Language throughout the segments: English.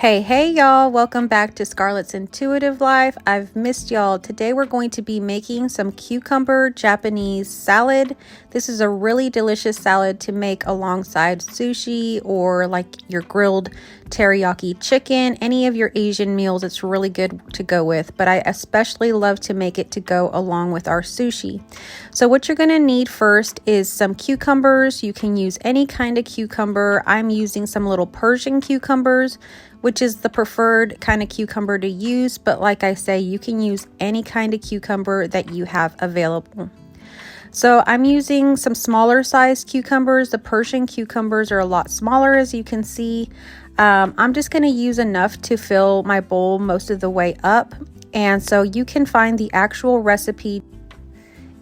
Hey y'all, welcome back to Scarlett's Intuitive Life. I've missed y'all. Today we're going to be making some cucumber Japanese salad. This is a really delicious salad to make alongside sushi or like your grilled teriyaki chicken, any of your Asian meals. It's really good to go with, but I especially love to make it to go along with our sushi. So what you're going to need first is some cucumbers. You can use any kind of cucumber. I'm using some little Persian cucumbers, which is the preferred kind of cucumber to use, but like I say, you can use any kind of cucumber that you have available. So I'm using some smaller sized cucumbers. The Persian cucumbers are a lot smaller, as you can see. I'm just going to use enough to fill my bowl most of the way up, and so you can find the actual recipe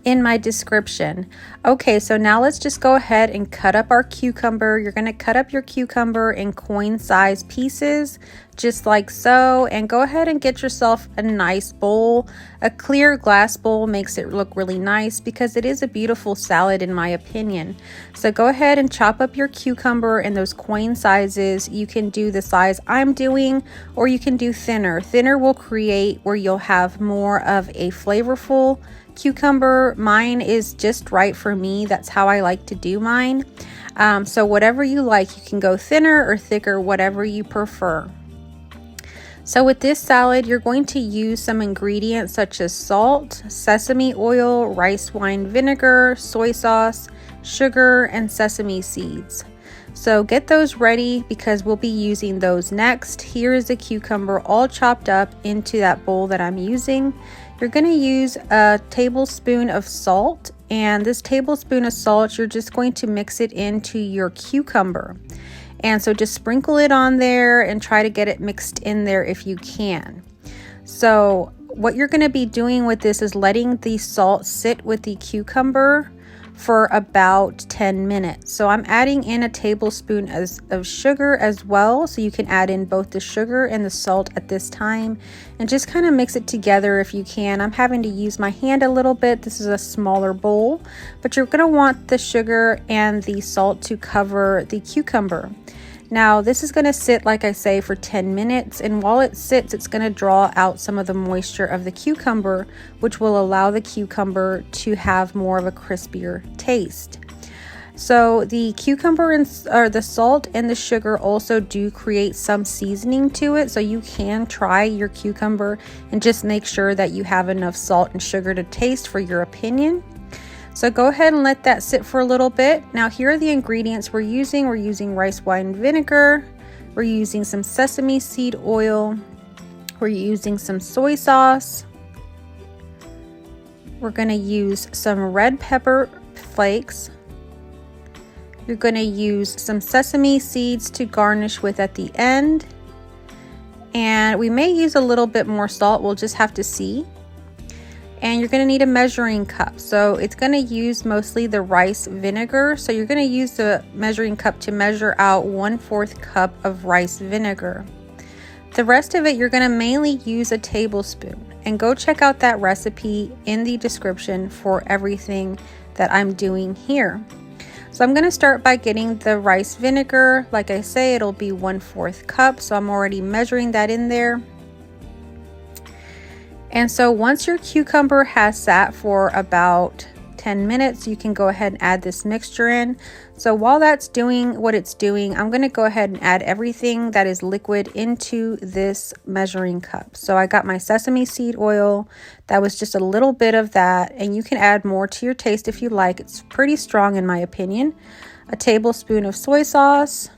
in my description. Okay, so now let's just go ahead and cut up our cucumber. You're going to cut up your cucumber in coin size pieces, just like so, and go ahead and get yourself a nice bowl. A clear glass bowl makes it look really nice because it is a beautiful salad in my opinion. So go ahead and chop up your cucumber in those coin sizes. You can do the size I'm doing, or you can do thinner. Thinner will create where you'll have more of a flavorful cucumber. Mine is just right for me. That's how I like to do mine. So whatever you like, you can go thinner or thicker, whatever you prefer. So with this salad, you're going to use some ingredients such as salt, sesame oil, rice wine vinegar, soy sauce, sugar, and sesame seeds. So get those ready because we'll be using those next. Here is a cucumber all chopped up into that bowl that I'm using. You're going to use a tablespoon of salt, and this tablespoon of salt, you're just going to mix it into your cucumber. And so just sprinkle it on there and try to get it mixed in there if you can. So what you're going to be doing with this is letting the salt sit with the cucumber for about 10 minutes. So I'm adding in a tablespoon of sugar as well. So you can add in both the sugar and the salt at this time and just kind of mix it together if you can. I'm having to use my hand a little bit. This is a smaller bowl, but you're going to want the sugar and the salt to cover the cucumber. Now this is going to sit, like I say, for 10 minutes, and while it sits, it's going to draw out some of the moisture of the cucumber, which will allow the cucumber to have more of a crispier taste. So the cucumber or the salt and the sugar also do create some seasoning to it, so you can try your cucumber and just make sure that you have enough salt and sugar to taste for your opinion. So go ahead and let that sit for a little bit. Now here are the ingredients we're using. We're using rice wine vinegar. We're using some sesame seed oil. We're using some soy sauce. We're going to use some red pepper flakes. You're going to use some sesame seeds to garnish with at the end. And we may use a little bit more salt. We'll just have to see. And you're going to need a measuring cup. So it's going to use mostly the rice vinegar. So you're going to use the measuring cup to measure out 1/4 cup of rice vinegar. The rest of it, you're going to mainly use a tablespoon. And go check out that recipe in the description for everything that I'm doing here. So I'm going to start by getting the rice vinegar. Like I say, it'll be 1/4 cup. So I'm already measuring that in there. And so once your cucumber has sat for about 10 minutes, you can go ahead and add this mixture in. So while that's doing what it's doing, I'm going to go ahead and add everything that is liquid into this measuring cup. So I got my sesame seed oil. That was just a little bit of that, and you can add more to your taste if you like. It's pretty strong in my opinion. A tablespoon of soy sauce.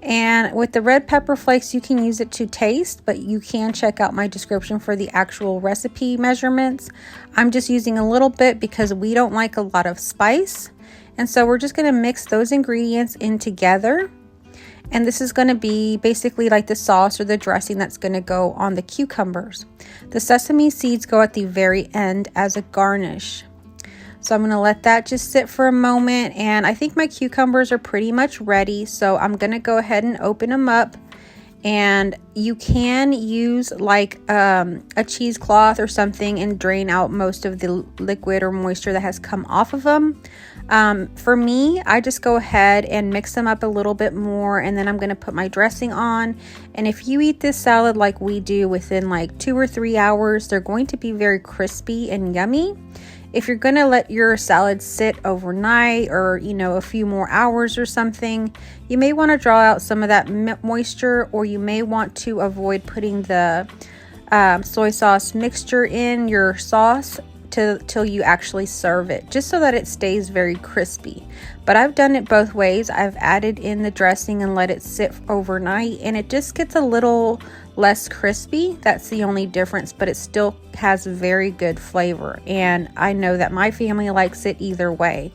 And with the red pepper flakes, you can use it to taste, but you can check out my description for the actual recipe measurements. I'm just using a little bit because we don't like a lot of spice. And so we're just going to mix those ingredients in together. And this is going to be basically like the sauce or the dressing that's going to go on the cucumbers. The sesame seeds go at the very end as a garnish. So I'm going to let that just sit for a moment, and I think my cucumbers are pretty much ready. So I'm going to go ahead and open them up, and you can use like a cheesecloth or something and drain out most of the liquid or moisture that has come off of them. For me, I just go ahead and mix them up a little bit more, and then I'm going to put my dressing on. And if you eat this salad like we do, within like 2 or 3 hours, they're going to be very crispy and yummy. If you're going to let your salad sit overnight, or a few more hours or something, you may want to draw out some of that moisture, or you may want to avoid putting the soy sauce mixture in your sauce till you actually serve it, just so that it stays very crispy. But I've done it both ways. I've added in the dressing and let it sit overnight, and it just gets a little less crispy. That's the only difference, but it still has very good flavor, and I know that my family likes it either way.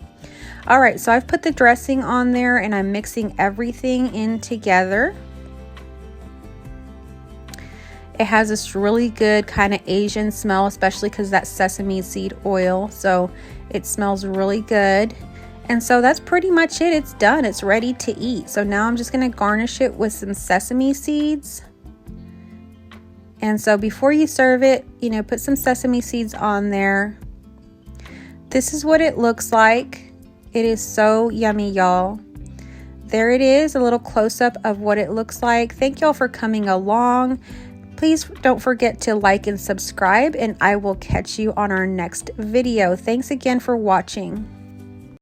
All right, so I've put the dressing on there, and I'm mixing everything in together. It has this really good kind of Asian smell, especially because that sesame seed oil. So it smells really good. And so that's pretty much it. It's done. It's ready to eat. So now I'm just going to garnish it with some sesame seeds. And so before you serve it, put some sesame seeds on there. This is what it looks like. It is so yummy, y'all. There it is, a little close-up of what it looks like. Thank y'all for coming along. Please don't forget to like and subscribe, and I will catch you on our next video. Thanks again for watching.